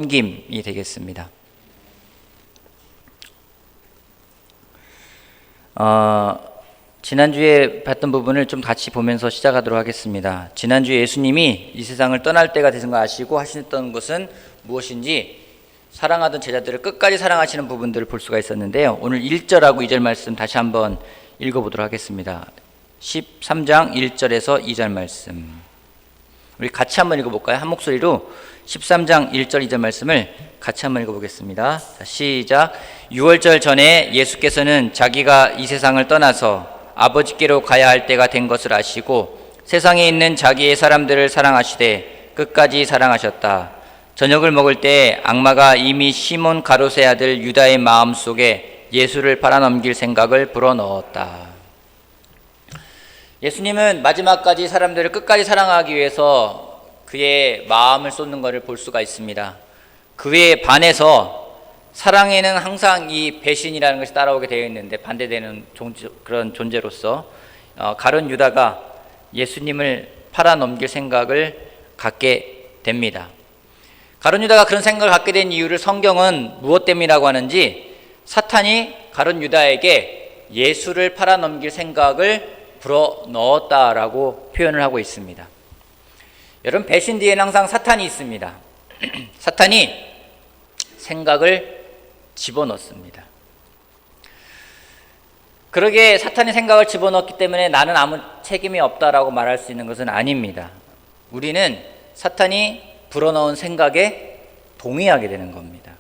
섬김이 되겠습니다. 지난주에 봤던 부분을 좀 같이 보면서 시작하도록 하겠습니다. 지난주에 예수님이 이 세상을 떠날 때가 되신 걸 아시고 하셨던 것은 무엇인지 사랑하던 제자들을 끝까지 사랑하시는 부분들을 볼 수가 있었는데요. 오늘 1절하고 2절 말씀 다시 한번 읽어보도록 하겠습니다. 13장 1절에서 2절 말씀 우리 같이 한번 읽어볼까요? 한 목소리로 13장 1절 2절 말씀을 같이 한번 읽어보겠습니다. 자, 시작. 6월절 전에 예수께서는 자기가 이 세상을 떠나서 아버지께로 가야 할 때가 된 것을 아시고 세상에 있는 자기의 사람들을 사랑하시되 끝까지 사랑하셨다. 저녁을 먹을 때 악마가 이미 시몬 가롯의 아들 유다의 마음속에 예수를 팔아넘길 생각을 불어넣었다. 예수님은 마지막까지 사람들을 끝까지 사랑하기 위해서 그의 마음을 쏟는 것을 볼 수가 있습니다. 그에 반해서 사랑에는 항상 이 배신이라는 것이 따라오게 되어 있는데 반대되는 그런 존재로서 가룟 유다가 예수님을 팔아넘길 생각을 갖게 됩니다. 가룟 유다가 그런 생각을 갖게 된 이유를 성경은 무엇 때문이라고 하는지 사탄이 가룟 유다에게 예수를 팔아넘길 생각을 불어넣었다라고 표현을 하고 있습니다. 여러분, 배신 뒤에는 항상 사탄이 있습니다. 사탄이 생각을 집어넣습니다. 그러게 사탄이 생각을 집어넣기 때문에 나는 아무 책임이 없다라고 말할 수 있는 것은 아닙니다. 우리는 사탄이 불어넣은 생각에 동의하게 되는 겁니다.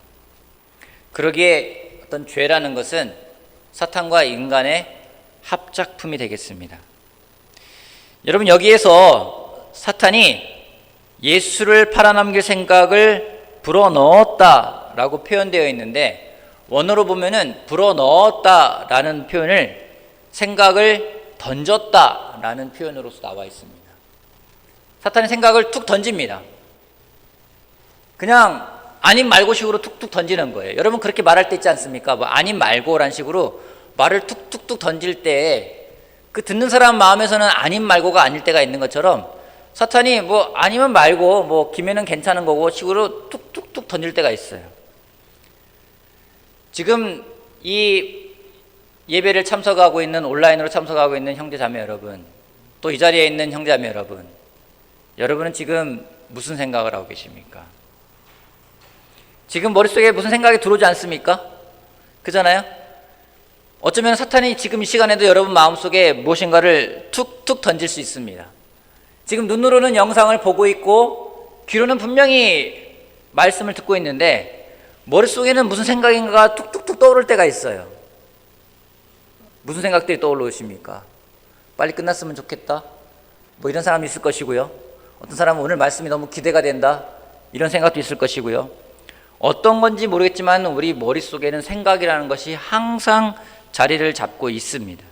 그러기에 어떤 죄라는 것은 사탄과 인간의 합작품이 되겠습니다. 여러분, 여기에서 사탄이 예수를 팔아넘길 생각을 불어넣었다라고 표현되어 있는데 원어로 보면은 불어넣었다라는 표현을 생각을 던졌다라는 표현으로서 나와 있습니다. 사탄이 생각을 툭 던집니다. 그냥 아님 말고 식으로 툭툭 던지는 거예요. 여러분 그렇게 말할 때 있지 않습니까? 뭐 아님 말고라는 식으로 말을 툭툭툭 던질 때 그 듣는 사람 마음에서는 아님 말고가 아닐 때가 있는 것처럼 사탄이 뭐 아니면 말고 뭐 기면은 괜찮은 거고 식으로 툭툭툭 던질 때가 있어요. 지금 이 예배를 참석하고 있는 온라인으로 참석하고 있는 형제자매 여러분, 또 이 자리에 있는 형제자매 여러분, 여러분은 지금 무슨 생각을 하고 계십니까? 지금 머릿속에 무슨 생각이 들어오지 않습니까? 그잖아요? 어쩌면 사탄이 지금 이 시간에도 여러분 마음속에 무엇인가를 툭툭 던질 수 있습니다. 지금 눈으로는 영상을 보고 있고 귀로는 분명히 말씀을 듣고 있는데 머릿속에는 무슨 생각인가가 툭툭툭 떠오를 때가 있어요. 무슨 생각들이 떠오르십니까? 빨리 끝났으면 좋겠다, 뭐 이런 사람이 있을 것이고요. 어떤 사람은 오늘 말씀이 너무 기대가 된다, 이런 생각도 있을 것이고요. 어떤 건지 모르겠지만 우리 머릿속에는 생각이라는 것이 항상 자리를 잡고 있습니다.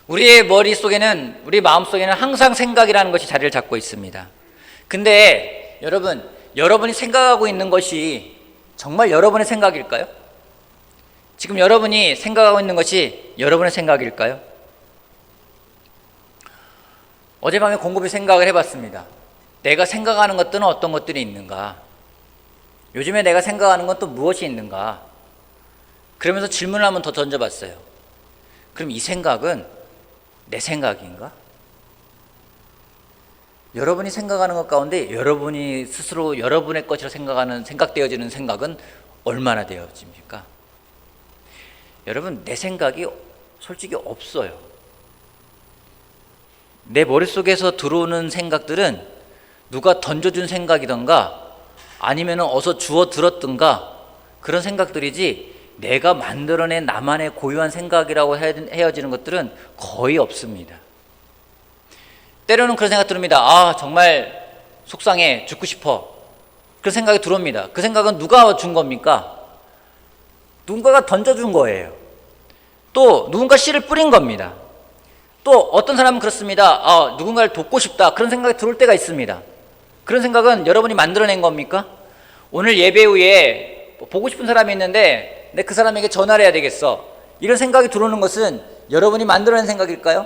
우리의 머릿속에는, 우리 마음속에는 항상 생각이라는 것이 자리를 잡고 있습니다. 근데 여러분, 여러분이 생각하고 있는 것이 정말 여러분의 생각일까요? 지금 여러분이 생각하고 있는 것이 여러분의 생각일까요? 어젯밤에 곰곰이 생각을 해봤습니다. 내가 생각하는 것들은 어떤 것들이 있는가? 요즘에 내가 생각하는 건 또 무엇이 있는가? 그러면서 질문을 한번 더 던져봤어요. 그럼 이 생각은 내 생각인가? 여러분이 생각하는 것 가운데 여러분이 스스로 여러분의 것이라 생각되어지는 생각은 얼마나 되어집니까? 여러분, 내 생각이 솔직히 없어요. 내 머릿속에서 들어오는 생각들은 누가 던져준 생각이던가 아니면 어서 주워 들었던가 그런 생각들이지 내가 만들어낸 나만의 고유한 생각이라고 헤어지는 것들은 거의 없습니다. 때로는 그런 생각 들습니다. 아, 정말 속상해, 죽고 싶어, 그런 생각이 들어옵니다. 그 생각은 누가 준 겁니까? 누군가가 던져준 거예요. 또 누군가 씨를 뿌린 겁니다. 또 어떤 사람은 그렇습니다. 아, 누군가를 돕고 싶다, 그런 생각이 들어올 때가 있습니다. 그런 생각은 여러분이 만들어낸 겁니까? 오늘 예배 후에 보고 싶은 사람이 있는데 내 그 사람에게 전화를 해야 되겠어, 이런 생각이 들어오는 것은 여러분이 만들어낸 생각일까요?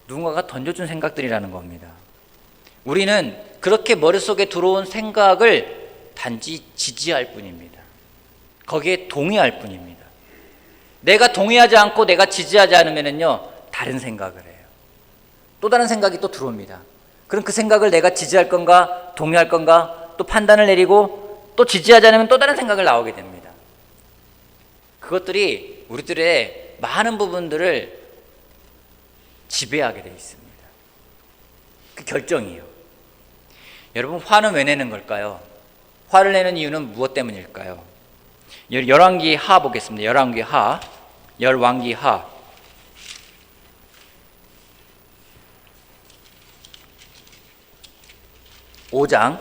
누군가가 던져준 생각들이라는 겁니다. 우리는 그렇게 머릿속에 들어온 생각을 단지 지지할 뿐입니다. 거기에 동의할 뿐입니다. 내가 동의하지 않고 내가 지지하지 않으면요 다른 생각을 해요. 또 다른 생각이 또 들어옵니다. 그럼 그 생각을 내가 지지할 건가 동의할 건가 또 판단을 내리고 또 지지하지 않으면 또 다른 생각을 나오게 됩니다. 그것들이 우리들의 많은 부분들을 지배하게 되어 있습니다. 그 결정이에요. 여러분, 화는 왜 내는 걸까요? 화를 내는 이유는 무엇 때문일까요? 열왕기 하 보겠습니다. 열왕기 하 5장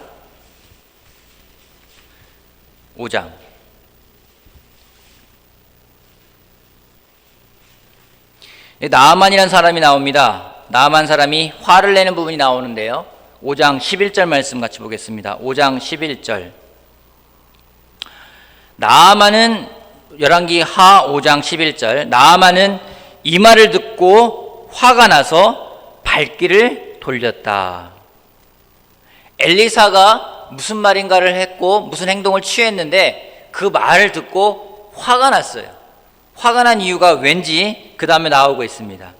나아만이라는 사람이 나옵니다. 나아만 사람이 화를 내는 부분이 나오는데요. 5장 11절 말씀 같이 보겠습니다. 5장 11절. 나아만은 열왕기 하 5장 11절. 나아만은 이 말을 듣고 화가 나서 발길을 돌렸다. 엘리사가 무슨 말인가를 했고 무슨 행동을 취했는데 그 말을 듣고 화가 났어요. 화가 난 이유가 왠지 그 다음에 나오고 있습니다.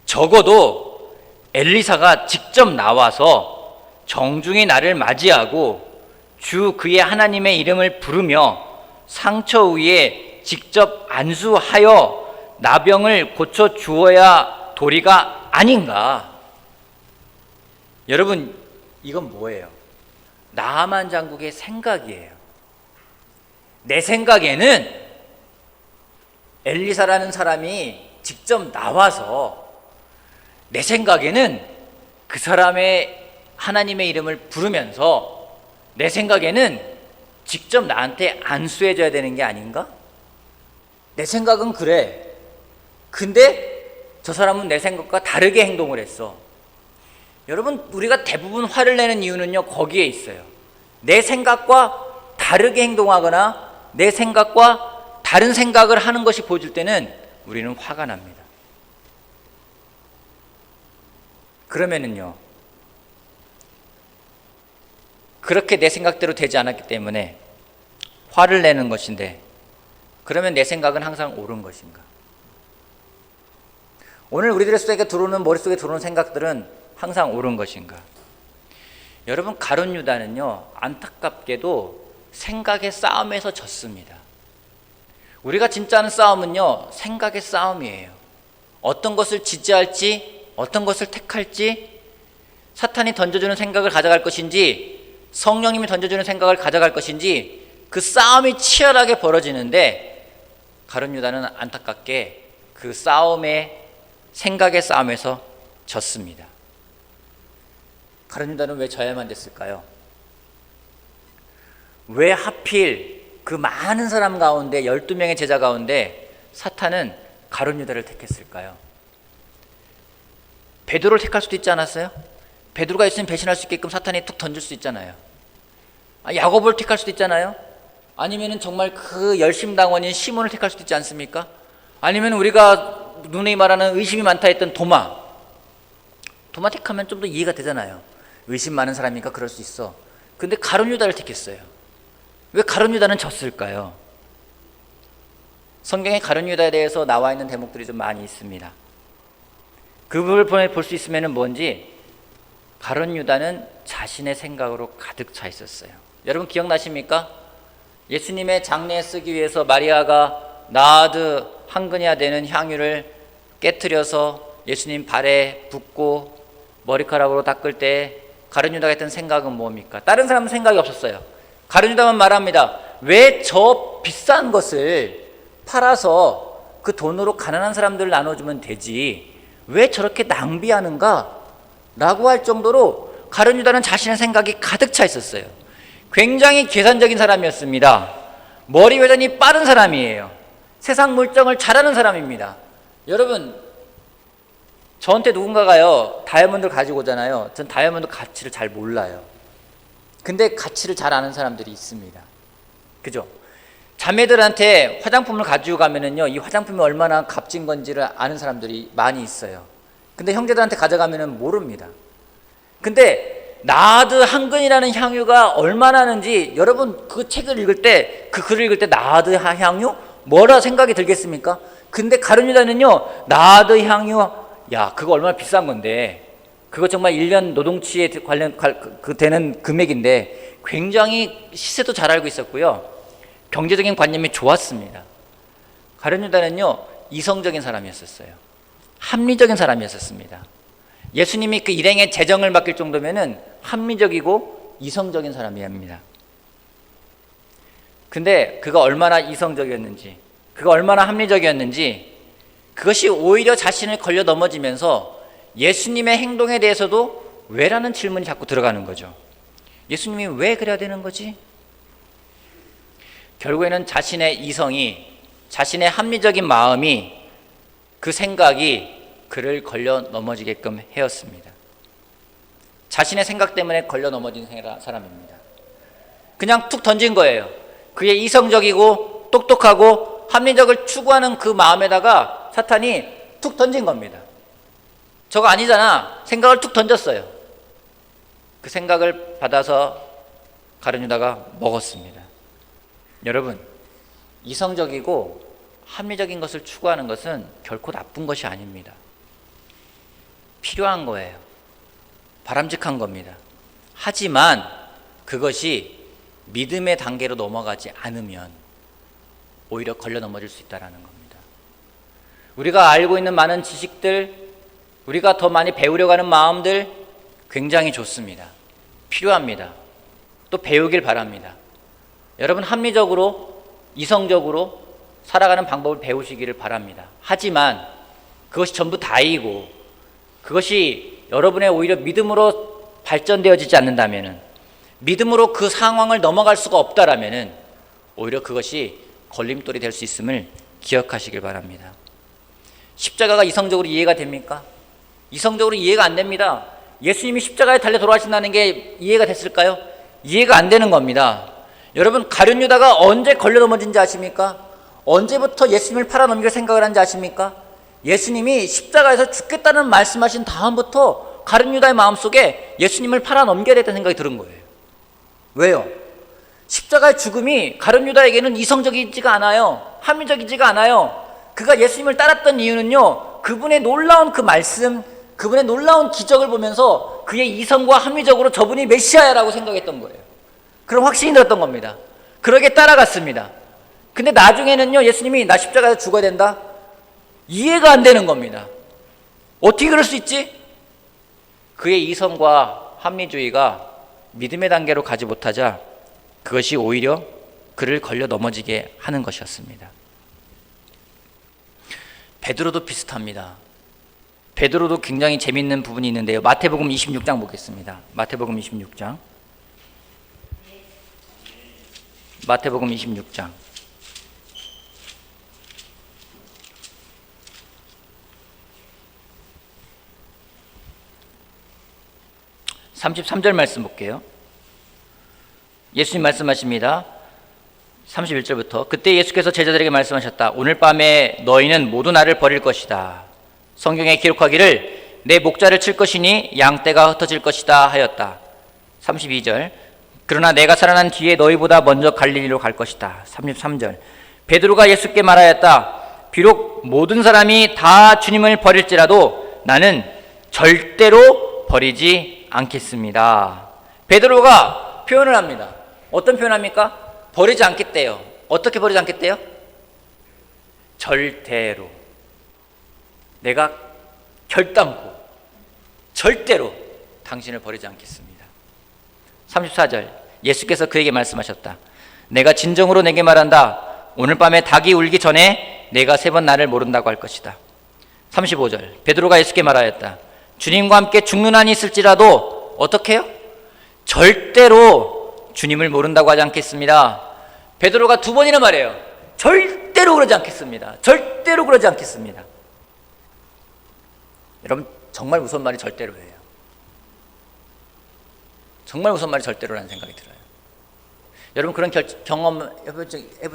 적어도 엘리사가 직접 나와서 정중히 나를 맞이하고 주 그의 하나님의 이름을 부르며 상처 위에 직접 안수하여 나병을 고쳐 주어야 도리가 아닌가. 여러분, 이건 뭐예요? 나아만 장국의 생각이에요. 내 생각에는 엘리사라는 사람이 직접 나와서 내 생각에는 그 사람의 하나님의 이름을 부르면서 내 생각에는 직접 나한테 안수해 줘야 되는 게 아닌가? 내 생각은 그래. 근데 저 사람은 내 생각과 다르게 행동을 했어. 여러분, 우리가 대부분 화를 내는 이유는요 거기에 있어요. 내 생각과 다르게 행동하거나 내 생각과 다른 생각을 하는 것이 보여질 때는 우리는 화가 납니다. 그러면은요, 그렇게 내 생각대로 되지 않았기 때문에 화를 내는 것인데, 그러면 내 생각은 항상 옳은 것인가? 오늘 우리들의 머릿속에 들어오는 생각들은 항상 옳은 것인가? 여러분, 가룟 유다는요 안타깝게도 생각의 싸움에서 졌습니다. 우리가 진짜 하는 싸움은요 생각의 싸움이에요. 어떤 것을 지지할지 어떤 것을 택할지, 사탄이 던져주는 생각을 가져갈 것인지 성령님이 던져주는 생각을 가져갈 것인지, 그 싸움이 치열하게 벌어지는데 가룟 유다는 안타깝게 그 생각의 싸움에서 졌습니다. 가룟 유다는 왜 져야만 됐을까요? 왜 하필 그 많은 사람 가운데 12명의 제자 가운데 사탄은 가룟 유다를 택했을까요? 베드로를 택할 수도 있지 않았어요? 베드로가 있으면 배신할 수 있게끔 사탄이 툭 던질 수 있잖아요. 야고보를 택할 수도 있잖아요. 아니면 정말 그 열심당원인 시몬을 택할 수도 있지 않습니까? 아니면 우리가 누누이 말하는 의심이 많다 했던 도마 택하면 좀 더 이해가 되잖아요. 의심 많은 사람이니까 그럴 수 있어. 근데 가룟 유다를 택했어요. 왜 가룟 유다는 졌을까요? 성경에 가룟 유다에 대해서 나와 있는 대목들이 좀 많이 있습니다. 그 부분을 볼 수 있으면 뭔지, 가룟 유다는 자신의 생각으로 가득 차 있었어요. 여러분 기억나십니까? 예수님의 장례에 쓰기 위해서 마리아가 나드 한 근이나 되는 향유를 깨트려서 예수님 발에 붓고 머리카락으로 닦을 때 가룟 유다가 했던 생각은 뭡니까? 다른 사람은 생각이 없었어요. 가룟 유다만 말합니다. 왜 저 비싼 것을 팔아서 그 돈으로 가난한 사람들 나눠주면 되지, 왜 저렇게 낭비하는가? 라고 할 정도로 가룟 유다는 자신의 생각이 가득 차 있었어요. 굉장히 계산적인 사람이었습니다. 머리 회전이 빠른 사람이에요. 세상 물정을 잘 아는 사람입니다. 여러분, 저한테 누군가가요 다이아몬드를 가지고 오잖아요. 전 다이아몬드 가치를 잘 몰라요. 근데 가치를 잘 아는 사람들이 있습니다. 그죠? 자매들한테 화장품을 가지고 가면은요 이 화장품이 얼마나 값진 건지를 아는 사람들이 많이 있어요. 근데 형제들한테 가져가면은 모릅니다. 근데 나드 한근이라는 향유가 얼마나 하는지 여러분 그 책을 읽을 때, 그 글을 읽을 때 나드 향유? 뭐라 생각이 들겠습니까? 근데 가룟유다는요, 나드 향유, 야, 그거 얼마나 비싼 건데, 그거 정말 1년 노동치에 되는 금액인데 굉장히 시세도 잘 알고 있었고요. 경제적인 관념이 좋았습니다. 가룟유다는요, 이성적인 사람이었어요. 합리적인 사람이었습니다. 예수님이 그 일행의 재정을 맡길 정도면은 합리적이고 이성적인 사람이랍니다. 근데 그가 얼마나 이성적이었는지, 그가 얼마나 합리적이었는지, 그것이 오히려 자신을 걸려 넘어지면서 예수님의 행동에 대해서도 왜라는 질문이 자꾸 들어가는 거죠. 예수님이 왜 그래야 되는 거지? 결국에는 자신의 이성이, 자신의 합리적인 마음이, 그 생각이 그를 걸려 넘어지게끔 해였습니다. 자신의 생각 때문에 걸려 넘어진 사람입니다. 그냥 툭 던진 거예요. 그의 이성적이고 똑똑하고 합리적을 추구하는 그 마음에다가 사탄이 툭 던진 겁니다. 저거 아니잖아. 생각을 툭 던졌어요. 그 생각을 받아서 가룟유다가 먹었습니다. 여러분, 이성적이고 합리적인 것을 추구하는 것은 결코 나쁜 것이 아닙니다. 필요한 거예요. 바람직한 겁니다. 하지만 그것이 믿음의 단계로 넘어가지 않으면 오히려 걸려 넘어질 수 있다는 겁니다. 우리가 알고 있는 많은 지식들, 우리가 더 많이 배우려고 하는 마음들 굉장히 좋습니다. 필요합니다. 또 배우길 바랍니다. 여러분, 합리적으로, 이성적으로 살아가는 방법을 배우시기를 바랍니다. 하지만 그것이 전부 다이고 그것이 여러분의 오히려 믿음으로 발전되어지지 않는다면, 믿음으로 그 상황을 넘어갈 수가 없다라면 오히려 그것이 걸림돌이 될 수 있음을 기억하시길 바랍니다. 십자가가 이성적으로 이해가 됩니까? 이성적으로 이해가 안 됩니다. 예수님이 십자가에 달려 돌아가신다는 게 이해가 됐을까요? 이해가 안 되는 겁니다. 여러분, 가룟유다가 언제 걸려 넘어진지 아십니까? 언제부터 예수님을 팔아넘길 생각을 한지 아십니까? 예수님이 십자가에서 죽겠다는 말씀하신 다음부터 가룟유다의 마음속에 예수님을 팔아넘겨야 되겠다는 생각이 들은 거예요. 왜요? 십자가의 죽음이 가룟유다에게는 이성적이지가 않아요. 합리적이지가 않아요. 그가 예수님을 따랐던 이유는요, 그분의 놀라운 그 말씀, 그분의 놀라운 기적을 보면서 그의 이성과 합리적으로 저분이 메시아야라고 생각했던 거예요. 그런 확신이 들었던 겁니다. 그러게 따라갔습니다. 근데 나중에는요, 예수님이 나 십자가에서 죽어야 된다? 이해가 안 되는 겁니다. 어떻게 그럴 수 있지? 그의 이성과 합리주의가 믿음의 단계로 가지 못하자 그것이 오히려 그를 걸려 넘어지게 하는 것이었습니다. 베드로도 비슷합니다. 베드로도 굉장히 재밌는 부분이 있는데요. 마태복음 26장 보겠습니다. 마태복음 26장. 마태복음 26장. 33절 말씀 볼게요. 예수님 말씀하십니다. 31절부터 그때 예수께서 제자들에게 말씀하셨다. 오늘 밤에 너희는 모두 나를 버릴 것이다. 성경에 기록하기를 내 목자를 칠 것이니 양떼가 흩어질 것이다 하였다. 32절 그러나 내가 살아난 뒤에 너희보다 먼저 갈릴리로 갈 것이다. 33절 베드로가 예수께 말하였다. 비록 모든 사람이 다 주님을 버릴지라도 나는 절대로 버리지 않겠습니다. 베드로가 표현을 합니다. 어떤 표현합니까? 버리지 않겠대요. 어떻게 버리지 않겠대요? 절대로. 내가 결단코 절대로 당신을 버리지 않겠습니다. 34절 예수께서 그에게 말씀하셨다. 내가 진정으로 내게 말한다. 오늘 밤에 닭이 울기 전에 내가 3번 나를 모른다고 할 것이다. 35절 베드로가 예수께 말하였다. 주님과 함께 죽는 한이 있을지라도 어떻게 해요? 절대로 주님을 모른다고 하지 않겠습니다. 베드로가 2번이나 말해요. 절대로 그러지 않겠습니다. 절대로 그러지 않겠습니다. 여러분, 정말 무서운 말이 절대로예요. 정말 무서운 말이 절대로라는 생각이 들어요. 여러분, 그런 경험 해본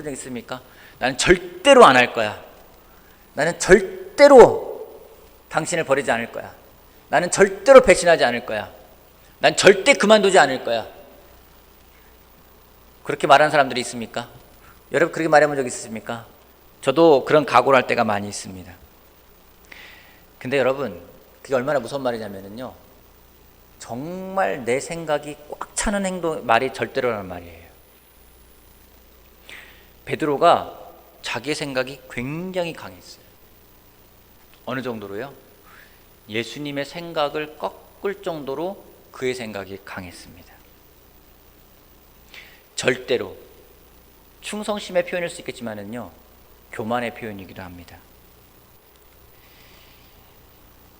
적 있습니까? 나는 절대로 안 할 거야. 나는 절대로 당신을 버리지 않을 거야. 나는 절대로 배신하지 않을 거야. 난 절대 그만두지 않을 거야. 그렇게 말하는 사람들이 있습니까? 여러분 그렇게 말해본 적 있으십니까? 저도 그런 각오를 할 때가 많이 있습니다. 근데 여러분 그게 얼마나 무서운 말이냐면요, 정말 내 생각이 꽉 차는 말이 절대로라는 말이에요. 베드로가 자기의 생각이 굉장히 강했어요. 어느 정도로요? 예수님의 생각을 꺾을 정도로 그의 생각이 강했습니다. 절대로, 충성심의 표현일 수 있겠지만은요, 교만의 표현이기도 합니다.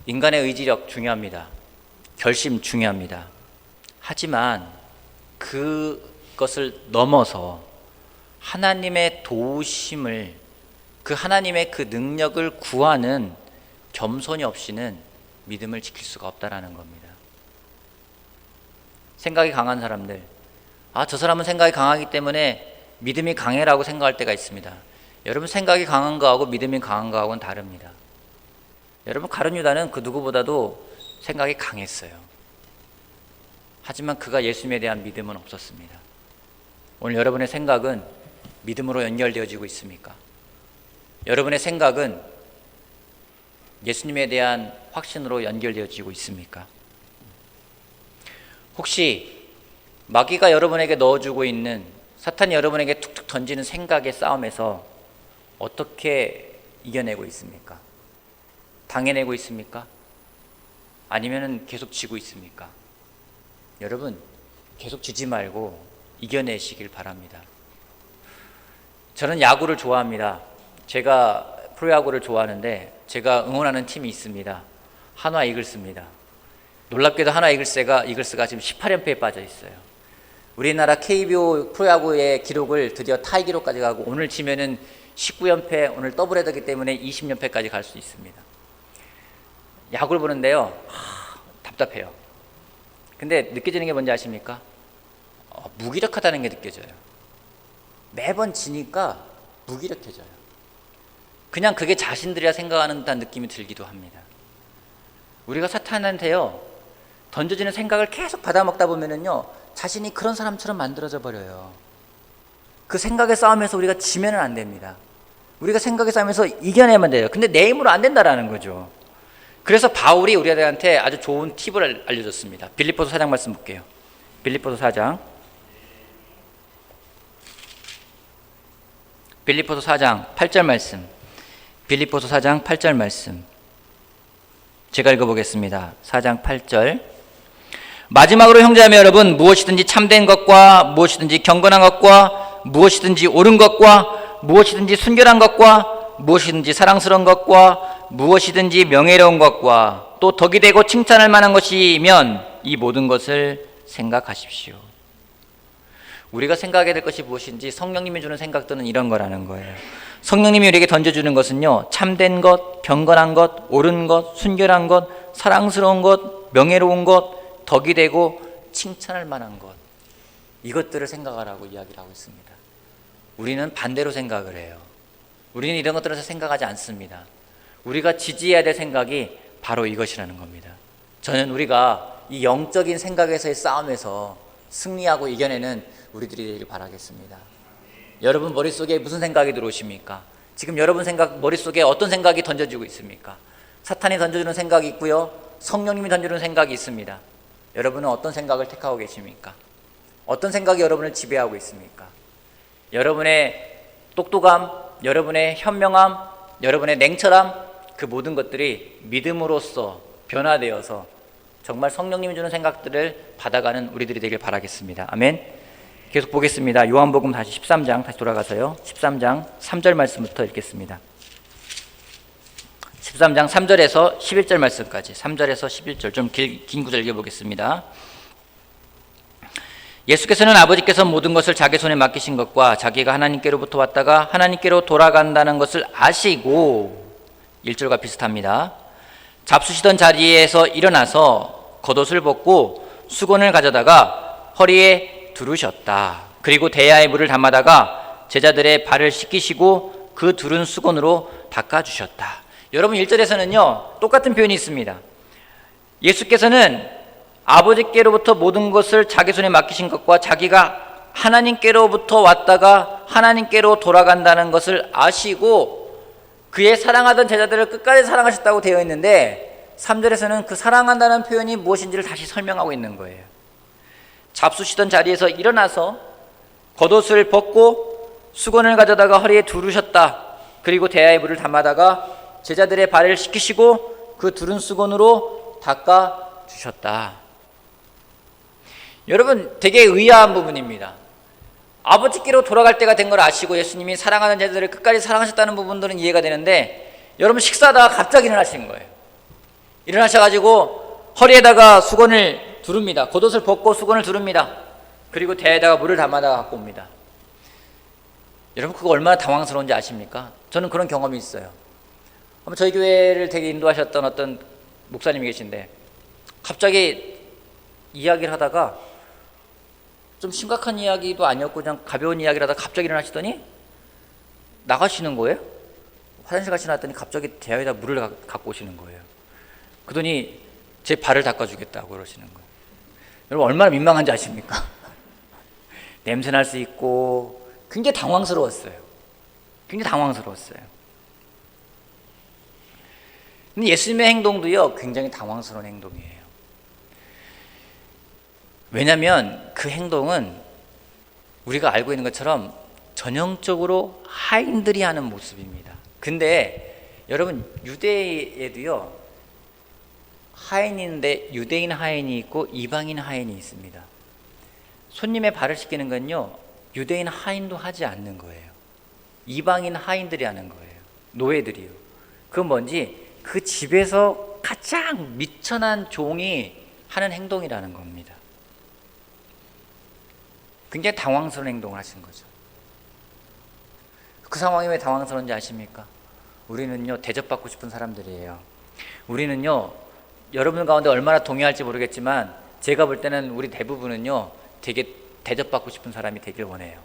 인간의 의지력 중요합니다. 결심 중요합니다. 하지만 그것을 넘어서 하나님의 도우심을, 그 하나님의 그 능력을 구하는 겸손이 없이는 믿음을 지킬 수가 없다라는 겁니다. 생각이 강한 사람들, 저 사람은 생각이 강하기 때문에 믿음이 강해라고 생각할 때가 있습니다. 여러분 생각이 강한 거하고 믿음이 강한 거하고는 다릅니다. 여러분 가룟 유다는 그 누구보다도 생각이 강했어요. 하지만 그가 예수님에 대한 믿음은 없었습니다. 오늘 여러분의 생각은 믿음으로 연결되어지고 있습니까? 여러분의 생각은 예수님에 대한 확신으로 연결되어지고 있습니까? 혹시 마귀가 여러분에게 넣어주고 있는, 사탄이 여러분에게 툭툭 던지는 생각의 싸움에서 어떻게 이겨내고 있습니까? 당해내고 있습니까? 아니면 계속 지고 있습니까? 여러분 계속 지지 말고 이겨내시길 바랍니다. 저는 야구를 좋아합니다. 제가 프로야구를 좋아하는데 제가 응원하는 팀이 있습니다. 한화 이글스입니다. 놀랍게도 한화 이글스가 지금 18연패에 빠져 있어요. 우리나라 KBO 프로야구의 기록을 드디어 타이 기록까지 가고, 오늘 치면은 19연패, 오늘 더블헤더기 때문에 20연패까지 갈 수 있습니다. 야구를 보는데요, 답답해요. 근데 느껴지는 게 뭔지 아십니까? 무기력하다는 게 느껴져요. 매번 지니까 무기력해져요. 그냥 그게 자신들이라 생각하는 듯한 느낌이 들기도 합니다. 우리가 사탄한테요, 던져지는 생각을 계속 받아먹다 보면은요, 자신이 그런 사람처럼 만들어져 버려요. 그 생각의 싸움에서 우리가 지면은 안 됩니다. 우리가 생각의 싸움에서 이겨내면 돼요. 근데 내 힘으로 안 된다라는 거죠. 그래서 바울이 우리한테 아주 좋은 팁을 알려줬습니다. 빌립보서 4장 말씀 볼게요. 빌립보서 4장 8절 말씀. 빌립보서 4장 8절 말씀. 제가 읽어보겠습니다. 4장 8절. 마지막으로 형제자매 여러분, 무엇이든지 참된 것과 무엇이든지 경건한 것과 무엇이든지 옳은 것과 무엇이든지 순결한 것과 무엇이든지 사랑스러운 것과 무엇이든지 명예로운 것과 또 덕이 되고 칭찬할 만한 것이면 이 모든 것을 생각하십시오. 우리가 생각해야 될 것이 무엇인지 성령님이 주는 생각들은 이런 거라는 거예요. 성령님이 우리에게 던져주는 것은요, 참된 것, 경건한 것, 옳은 것, 순결한 것, 사랑스러운 것, 명예로운 것, 덕이 되고 칭찬할 만한 것, 이것들을 생각하라고 이야기를 하고 있습니다. 우리는 반대로 생각을 해요. 우리는 이런 것들에서 생각하지 않습니다. 우리가 지지해야 될 생각이 바로 이것이라는 겁니다. 저는 우리가 이 영적인 생각에서의 싸움에서 승리하고 이겨내는 우리들이 되기를 바라겠습니다. 여러분 머릿속에 무슨 생각이 들어오십니까? 지금 여러분 머릿속에 어떤 생각이 던져지고 있습니까? 사탄이 던져주는 생각이 있고요, 성령님이 던져주는 생각이 있습니다. 여러분은 어떤 생각을 택하고 계십니까? 어떤 생각이 여러분을 지배하고 있습니까? 여러분의 똑똑함, 여러분의 현명함, 여러분의 냉철함, 그 모든 것들이 믿음으로써 변화되어서 정말 성령님이 주는 생각들을 받아가는 우리들이 되길 바라겠습니다. 아멘. 계속 보겠습니다. 요한복음 다시 13장 다시 돌아가서요, 13장 3절 말씀부터 읽겠습니다. 13장 3절에서 11절 말씀까지, 3절에서 11절 좀 긴 구절 읽어보겠습니다. 예수께서는 아버지께서 모든 것을 자기 손에 맡기신 것과 자기가 하나님께로부터 왔다가 하나님께로 돌아간다는 것을 아시고, 1절과 비슷합니다. 잡수시던 자리에서 일어나서 겉옷을 벗고 수건을 가져다가 허리에 두르셨다. 그리고 대야에 물을 담아다가 제자들의 발을 씻기시고 그 두른 수건으로 닦아주셨다. 여러분 1절에서는요 똑같은 표현이 있습니다. 예수께서는 아버지께로부터 모든 것을 자기 손에 맡기신 것과 자기가 하나님께로부터 왔다가 하나님께로 돌아간다는 것을 아시고 그의 사랑하던 제자들을 끝까지 사랑하셨다고 되어 있는데 3절에서는 그 사랑한다는 표현이 무엇인지를 다시 설명하고 있는 거예요. 잡수시던 자리에서 일어나서 겉옷을 벗고 수건을 가져다가 허리에 두르셨다. 그리고 대야에 물을 담아다가 제자들의 발을 씻기시고 그 두른 수건으로 닦아 주셨다. 여러분, 되게 의아한 부분입니다. 아버지께로 돌아갈 때가 된 걸 아시고 예수님이 사랑하는 제자들을 끝까지 사랑하셨다는 부분들은 이해가 되는데 여러분, 식사하다가 갑자기 일어나신 거예요. 일어나셔가지고 허리에다가 수건을 두릅니다. 겉옷을 벗고 수건을 두릅니다. 그리고 대야에다가 물을 담아다가 갖고 옵니다. 여러분, 그거 얼마나 당황스러운지 아십니까? 저는 그런 경험이 있어요. 저희 교회를 되게 인도하셨던 어떤 목사님이 계신데 갑자기 이야기를 하다가 좀 심각한 이야기도 아니었고 그냥 가벼운 이야기를 하다가 갑자기 일어나시더니 나가시는 거예요. 화장실 가시나 했더니 갑자기 대야에다 물을 갖고 오시는 거예요. 그러더니 제 발을 닦아주겠다고 그러시는 거예요. 여러분, 얼마나 민망한지 아십니까? 냄새 날 수 있고 굉장히 당황스러웠어요. 굉장히 당황스러웠어요. 근데 예수님의 행동도요, 굉장히 당황스러운 행동이에요. 왜냐하면 그 행동은 우리가 알고 있는 것처럼 전형적으로 하인들이 하는 모습입니다. 근데 여러분, 유대에도요 하인이 있는데 유대인 하인이 있고 이방인 하인이 있습니다. 손님의 발을 씻기는 건요 유대인 하인도 하지 않는 거예요. 이방인 하인들이 하는 거예요. 노예들이요. 그건 뭔지 그 집에서 가장 미천한 종이 하는 행동이라는 겁니다. 굉장히 당황스러운 행동을 하신 거죠. 그 상황이 왜 당황스러운지 아십니까? 우리는요 대접받고 싶은 사람들이에요. 우리는요, 여러분 가운데 얼마나 동의할지 모르겠지만 제가 볼 때는 우리 대부분은요 되게 대접받고 싶은 사람이 되길 원해요.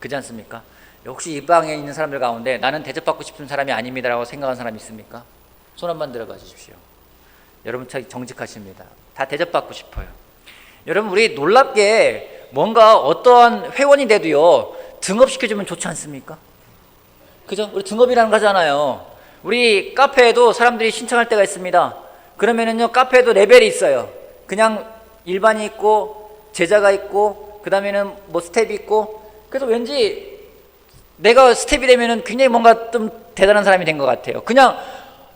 그렇지 않습니까? 혹시 이 방에 있는 사람들 가운데 나는 대접받고 싶은 사람이 아닙니다라고 생각하는 사람이 있습니까? 손 한번 들어봐 주십시오. 여러분 참 정직하십니다. 다 대접받고 싶어요. 여러분, 우리 놀랍게 뭔가 어떠한 회원이 돼도요 등업시켜주면 좋지 않습니까? 그죠? 우리 등업이라는 거 하잖아요. 우리 카페에도 사람들이 신청할 때가 있습니다. 그러면은요 카페에도 레벨이 있어요. 그냥 일반이 있고 제자가 있고 그 다음에는 뭐 스텝이 있고, 그래서 왠지 내가 스텝이 되면은 굉장히 뭔가 좀 대단한 사람이 된 것 같아요. 그냥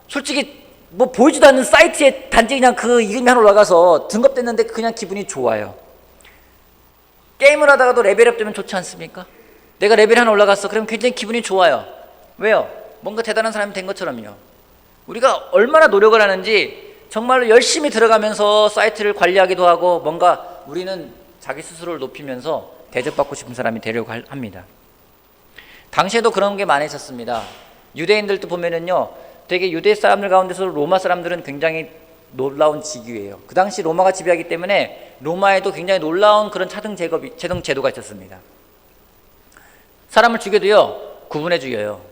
솔직히 뭐 보이지도 않는 사이트에 단지 그냥 그 이름이 하나 올라가서 등급됐는데 그냥 기분이 좋아요. 게임을 하다가도 레벨업 되면 좋지 않습니까? 내가 레벨 하나 올라갔어. 그럼 굉장히 기분이 좋아요. 왜요? 뭔가 대단한 사람이 된 것처럼요. 우리가 얼마나 노력을 하는지 정말로 열심히 들어가면서 사이트를 관리하기도 하고 뭔가 우리는 자기 스스로를 높이면서 대접받고 싶은 사람이 되려고 합니다. 당시에도 그런 게 많이 있었습니다. 유대인들도 보면은요 되게 유대 사람들 가운데서 로마 사람들은 굉장히 놀라운 직위예요. 그 당시 로마가 지배하기 때문에 로마에도 굉장히 놀라운 그런 차등 제도가 있었습니다. 사람을 죽여도요 구분해 죽여요.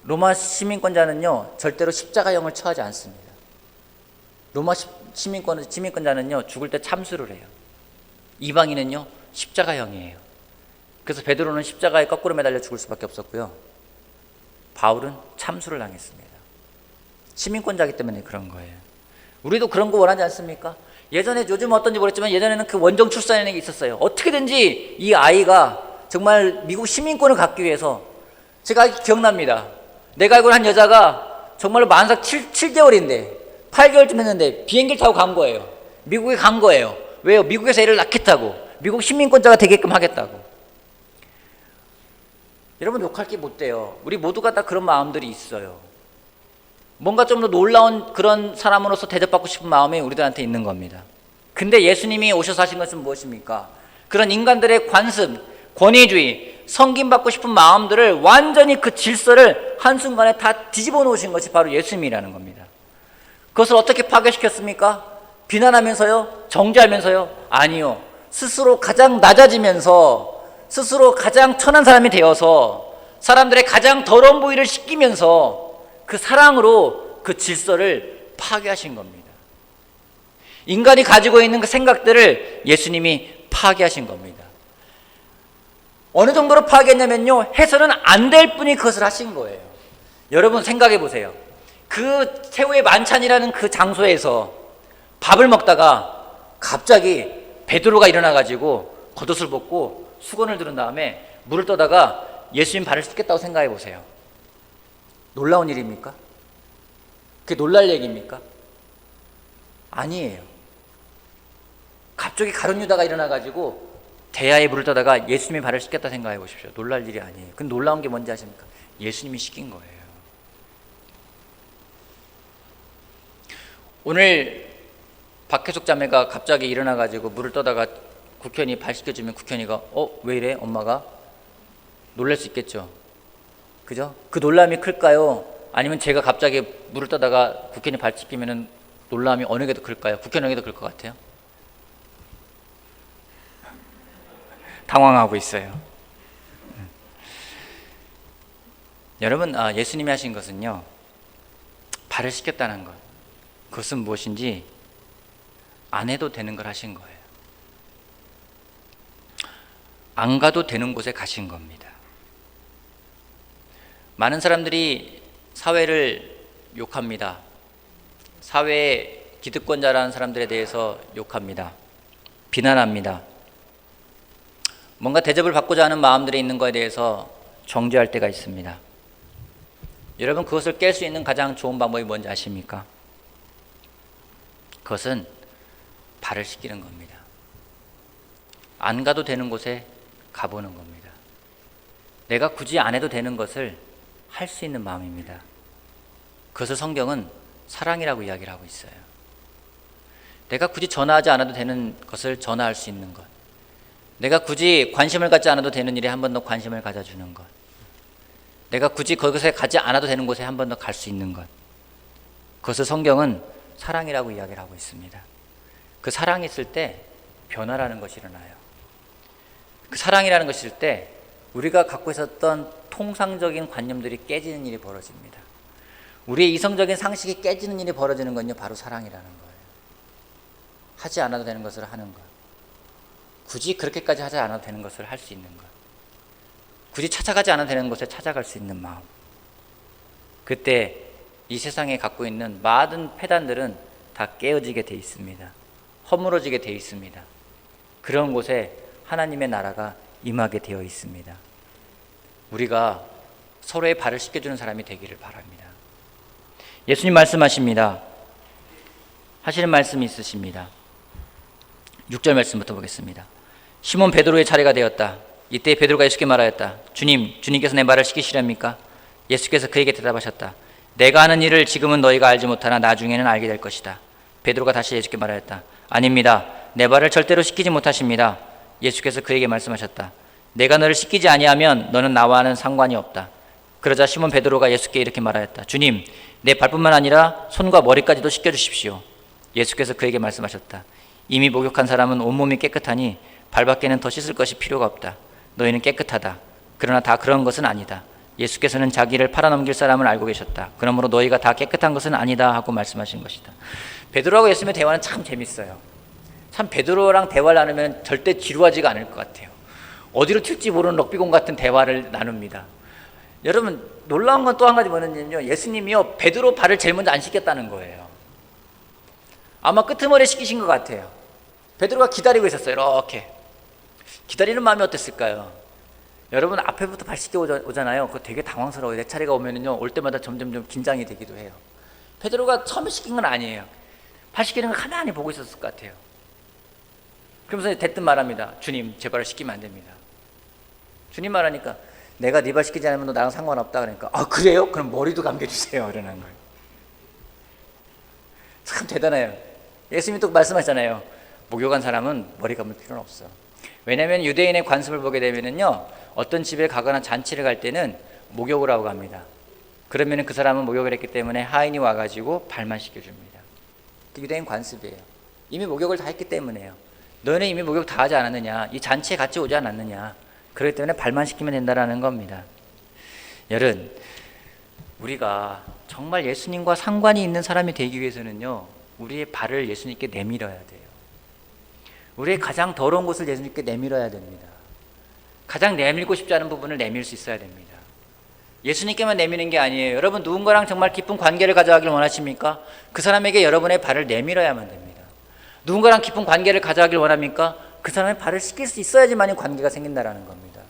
로마 시민권자는요 절대로 십자가형을 처하지 않습니다. 로마 시민권자는요 죽을 때 참수를 해요. 이방인은요 십자가형이에요. 그래서 베드로는 십자가에 거꾸로 매달려 죽을 수밖에 없었고요, 바울은 참수를 당했습니다. 시민권자이기 때문에 그런 거예요. 우리도 그런 거 원하지 않습니까? 예전에, 요즘 어떤지 모르겠지만 예전에는 그 원정 출산이라는 게 있었어요. 어떻게든지 이 아이가 정말 미국 시민권을 갖기 위해서, 제가 기억납니다. 내가 알고 한 여자가 정말로 만삭 7개월인데 8개월쯤 했는데 비행기를 타고 간 거예요. 미국에 간 거예요. 왜요? 미국에서 애를 낳겠다고, 미국 시민권자가 되게끔 하겠다고. 여러분, 욕할 게 못 돼요. 우리 모두가 다 그런 마음들이 있어요. 뭔가 좀 더 놀라운 그런 사람으로서 대접받고 싶은 마음이 우리들한테 있는 겁니다. 근데 예수님이 오셔서 하신 것은 무엇입니까? 그런 인간들의 관습, 권위주의, 섬김받고 싶은 마음들을 완전히 그 질서를 한순간에 다 뒤집어 놓으신 것이 바로 예수님이라는 겁니다. 그것을 어떻게 파괴시켰습니까? 비난하면서요? 정죄하면서요? 아니요. 스스로 가장 낮아지면서, 스스로 가장 천한 사람이 되어서 사람들의 가장 더러운 부위를 씻기면서 그 사랑으로 그 질서를 파괴하신 겁니다. 인간이 가지고 있는 그 생각들을 예수님이 파괴하신 겁니다. 어느 정도로 파괴했냐면요, 해서는 안 될 뿐이 그것을 하신 거예요. 여러분 생각해 보세요. 그 최후의 만찬이라는 그 장소에서 밥을 먹다가 갑자기 베드로가 일어나가지고 겉옷을 벗고 수건을 두른 다음에 물을 떠다가 예수님 발을 씻겠다고 생각해 보세요. 놀라운 일입니까? 그게 놀랄 얘기입니까? 아니에요. 갑자기 가룟 유다가 일어나가지고 대야에 물을 떠다가 예수님의 발을 씻겠다 생각해 보십시오. 놀랄 일이 아니에요. 근데 놀라운 게 뭔지 아십니까? 예수님이 시킨 거예요. 오늘 박혜숙 자매가 갑자기 일어나가지고 물을 떠다가 국현이 발 씻겨주면 국현이가 왜 이래? 엄마가? 놀랄 수 있겠죠. 그죠? 그 놀람이 클까요? 아니면 제가 갑자기 물을 떠다가 국현이 발 씻기면 놀람이 어느 게 더 클까요? 국현에게 더 클 것 같아요? 당황하고 있어요. 여러분, 예수님이 하신 것은요, 발을 씻겼다는 것, 그것은 무엇인지 안 해도 되는 걸 하신 거예요. 안 가도 되는 곳에 가신 겁니다. 많은 사람들이 사회를 욕합니다. 사회의 기득권자라는 사람들에 대해서 욕합니다. 비난합니다. 뭔가 대접을 받고자 하는 마음들이 있는 것에 대해서 정죄할 때가 있습니다. 여러분, 그것을 깰 수 있는 가장 좋은 방법이 뭔지 아십니까? 그것은 발을 씻기는 겁니다. 안 가도 되는 곳에 가보는 겁니다. 내가 굳이 안 해도 되는 것을 할 수 있는 마음입니다. 그것을 성경은 사랑이라고 이야기를 하고 있어요. 내가 굳이 전화하지 않아도 되는 것을 전화할 수 있는 것, 내가 굳이 관심을 갖지 않아도 되는 일에 한 번 더 관심을 가져주는 것, 내가 굳이 그것에 가지 않아도 되는 곳에 한 번 더 갈 수 있는 것, 그것을 성경은 사랑이라고 이야기를 하고 있습니다. 그 사랑이 있을 때 변화라는 것이 일어나요. 그 사랑이라는 것이 있을 때 우리가 갖고 있었던 통상적인 관념들이 깨지는 일이 벌어집니다. 우리의 이성적인 상식이 깨지는 일이 벌어지는 건요, 바로 사랑이라는 거예요. 하지 않아도 되는 것을 하는 것, 굳이 그렇게까지 하지 않아도 되는 것을 할 수 있는 것, 굳이 찾아가지 않아도 되는 곳에 찾아갈 수 있는 마음. 그때 이 세상에 갖고 있는 모든 폐단들은 다 깨어지게 돼 있습니다. 허물어지게 돼 있습니다. 그런 곳에 하나님의 나라가 임하게 되어 있습니다. 우리가 서로의 발을 씻겨주는 사람이 되기를 바랍니다. 예수님 말씀하십니다. 하시는 말씀이 있으십니다. 6절 말씀부터 보겠습니다. 시몬 베드로의 차례가 되었다. 이때 베드로가 예수께 말하였다. 주님, 주님께서 내 발을 씻기시렵니까? 예수께서 그에게 대답하셨다. 내가 하는 일을 지금은 너희가 알지 못하나 나중에는 알게 될 것이다. 베드로가 다시 예수께 말하였다. 아닙니다. 내 발을 절대로 씻기지 못하십니다. 예수께서 그에게 말씀하셨다. 내가 너를 씻기지 아니하면 너는 나와는 상관이 없다. 그러자 시몬 베드로가 예수께 이렇게 말하였다. 주님, 내 발뿐만 아니라 손과 머리까지도 씻겨주십시오. 예수께서 그에게 말씀하셨다. 이미 목욕한 사람은 온몸이 깨끗하니 발밖에는 더 씻을 것이 필요가 없다. 너희는 깨끗하다. 그러나 다 그런 것은 아니다. 예수께서는 자기를 팔아넘길 사람을 알고 계셨다. 그러므로 너희가 다 깨끗한 것은 아니다 하고 말씀하신 것이다. 베드로하고 예수님의 대화는 참 재밌어요. 참 베드로랑 대화를 나누면 절대 지루하지가 않을 것 같아요. 어디로 튈지 모르는 럭비공 같은 대화를 나눕니다. 여러분, 놀라운 건 또 한 가지 뭐냐면요, 예수님이요 베드로 발을 제일 먼저 안 씻겼다는 거예요. 아마 끄트머리에 씻기신 것 같아요. 베드로가 기다리고 있었어요. 이렇게 기다리는 마음이 어땠을까요? 여러분, 앞에부터 발 씻겨 오잖아요. 그거 되게 당황스러워요. 내 차례가 오면은요, 올 때마다 점점 좀 긴장이 되기도 해요. 베드로가 처음에 씻긴 건 아니에요. 발 씻기는 걸 가만히 보고 있었을 것 같아요. 그러면서 대뜸 말합니다. 주님, 제 발을 씻기면 안 됩니다. 주님 말하니까 내가 네 발 씻기지 않으면 너 나랑 상관없다. 그러니까 그래요? 그럼 머리도 감겨주세요. 이러는 거예요. 참 대단해요. 예수님이 또 말씀하셨잖아요. 목욕한 사람은 머리 감을 필요는 없어. 왜냐하면 유대인의 관습을 보게 되면은요, 어떤 집에 가거나 잔치를 갈 때는 목욕을 하고 갑니다. 그러면은 그 사람은 목욕을 했기 때문에 하인이 와가지고 발만 씻겨줍니다. 그 유대인 관습이에요. 이미 목욕을 다 했기 때문에요. 너는 이미 목욕 다 하지 않았느냐? 이 잔치에 같이 오지 않았느냐? 그렇기 때문에 발만 씻기면 된다라는 겁니다. 여러분, 우리가 정말 예수님과 상관이 있는 사람이 되기 위해서는요, 우리의 발을 예수님께 내밀어야 돼요. 우리의 가장 더러운 곳을 예수님께 내밀어야 됩니다. 가장 내밀고 싶지 않은 부분을 내밀 수 있어야 됩니다. 예수님께만 내미는 게 아니에요. 여러분 누군가랑 정말 깊은 관계를 가져가길 원하십니까? 그 사람에게 여러분의 발을 내밀어야만 됩니다. 누군가랑 깊은 관계를 가져가길 원합니까? 그 사람의 발을 씻길 수 있어야지만 관계가 생긴다라는 겁니다.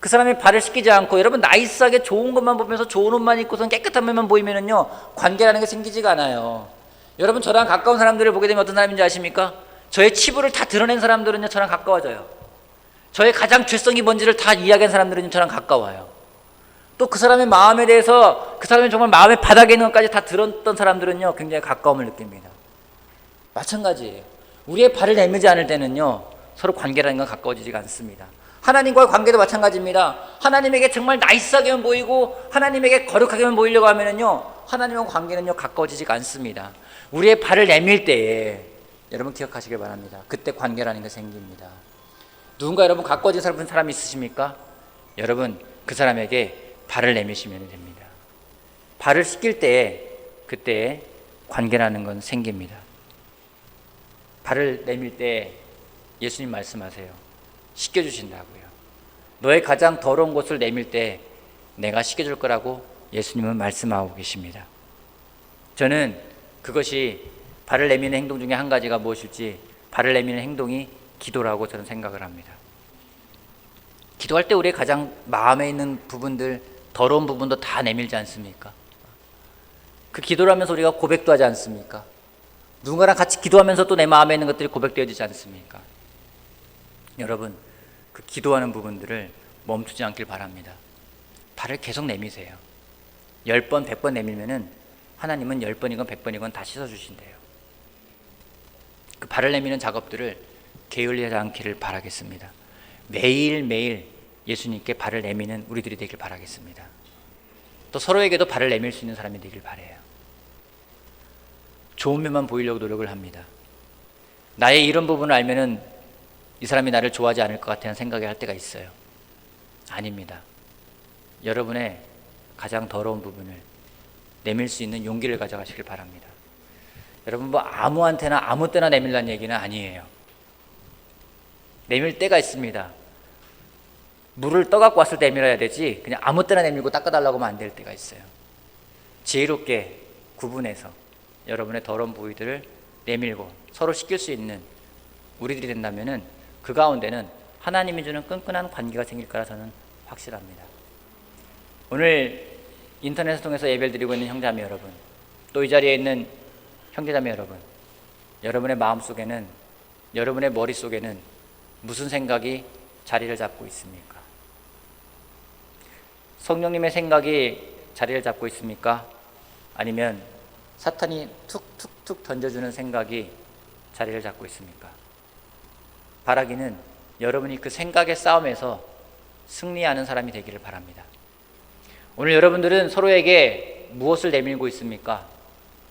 그 사람의 발을 씻기지 않고 여러분 나이스하게 좋은 것만 보면서 좋은 옷만 입고선 깨끗한 면만 보이면은요 관계라는 게 생기지가 않아요. 여러분 저랑 가까운 사람들을 보게 되면 어떤 사람인지 아십니까? 저의 치부를 다 드러낸 사람들은요 저랑 가까워져요. 저의 가장 죄성이 뭔지를 다 이야기한 사람들은 저랑 가까워요. 또 그 사람의 마음에 대해서 그 사람이 정말 마음의 바닥에 있는 것까지 다 들었던 사람들은요 굉장히 가까움을 느낍니다. 마찬가지예요. 우리의 발을 내밀지 않을 때는요 서로 관계라는 건 가까워지지가 않습니다. 하나님과의 관계도 마찬가지입니다. 하나님에게 정말 나이스하게만 보이고 하나님에게 거룩하게만 보이려고 하면은요 하나님과 관계는요 가까워지지가 않습니다. 우리의 발을 내밀 때에 여러분 기억하시길 바랍니다. 그때 관계라는 게 생깁니다. 누군가 여러분 가까워진 사람이 있으십니까? 여러분 그 사람에게 발을 내미시면 됩니다. 발을 씻길 때에 그때 관계라는 건 생깁니다. 발을 내밀 때 예수님 말씀하세요. 씻겨주신다고요. 너의 가장 더러운 곳을 내밀 때 내가 씻겨줄 거라고 예수님은 말씀하고 계십니다. 저는 그것이 발을 내미는 행동 중에 한 가지가 무엇일지 발을 내미는 행동이 기도라고 저는 생각을 합니다. 기도할 때 우리의 가장 마음에 있는 부분들 더러운 부분도 다 내밀지 않습니까? 그 기도를 하면서 우리가 고백도 하지 않습니까? 누군가랑 같이 기도하면서 또 내 마음에 있는 것들이 고백되어지지 않습니까? 여러분 그 기도하는 부분들을 멈추지 않길 바랍니다. 발을 계속 내미세요. 10번 100번 내밀면은 하나님은 10번이건 100번이건 다 씻어주신대요. 그 발을 내미는 작업들을 게을리하지 않기를 바라겠습니다. 매일매일 예수님께 발을 내미는 우리들이 되길 바라겠습니다. 또 서로에게도 발을 내밀 수 있는 사람이 되길 바라요. 좋은 면만 보이려고 노력을 합니다. 나의 이런 부분을 알면은 이 사람이 나를 좋아하지 않을 것 같다는 생각을 할 때가 있어요. 아닙니다. 여러분의 가장 더러운 부분을 내밀 수 있는 용기를 가져가시길 바랍니다. 여러분 뭐 아무한테나 아무 때나 내밀라는 얘기는 아니에요. 내밀 때가 있습니다. 물을 떠갖고 왔을 때 내밀어야 되지 그냥 아무 때나 내밀고 닦아달라고 하면 안 될 때가 있어요. 지혜롭게 구분해서 여러분의 더러운 부위들을 내밀고 서로 씻길 수 있는 우리들이 된다면은 그 가운데는 하나님이 주는 끈끈한 관계가 생길 거라 저는 확실합니다. 오늘 인터넷을 통해서 예배를 드리고 있는 형제자매 여러분, 또 이 자리에 있는 형제자매 여러분, 여러분의 마음속에는, 여러분의 머릿속에는 무슨 생각이 자리를 잡고 있습니까? 성령님의 생각이 자리를 잡고 있습니까? 아니면 사탄이 툭툭툭 던져주는 생각이 자리를 잡고 있습니까? 바라기는 여러분이 그 생각의 싸움에서 승리하는 사람이 되기를 바랍니다. 오늘 여러분들은 서로에게 무엇을 내밀고 있습니까?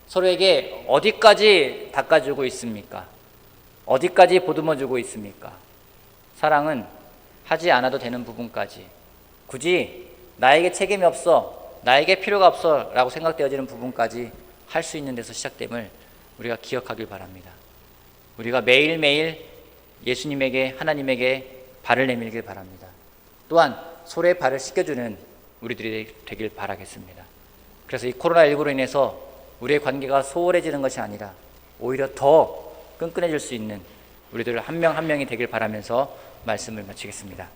서로에게 어디까지 닦아주고 있습니까? 어디까지 보듬어주고 있습니까? 사랑은 하지 않아도 되는 부분까지, 굳이 나에게 책임이 없어, 나에게 필요가 없어 라고 생각되어지는 부분까지 할 수 있는 데서 시작됨을 우리가 기억하길 바랍니다. 우리가 매일매일 예수님에게, 하나님에게 발을 내밀길 바랍니다. 또한 서로의 발을 씻겨주는 우리들이 되길 바라겠습니다. 그래서 이 코로나19로 인해서 우리의 관계가 소홀해지는 것이 아니라 오히려 더 끈끈해질 수 있는 우리들 한 명 한 명이 되길 바라면서 말씀을 마치겠습니다.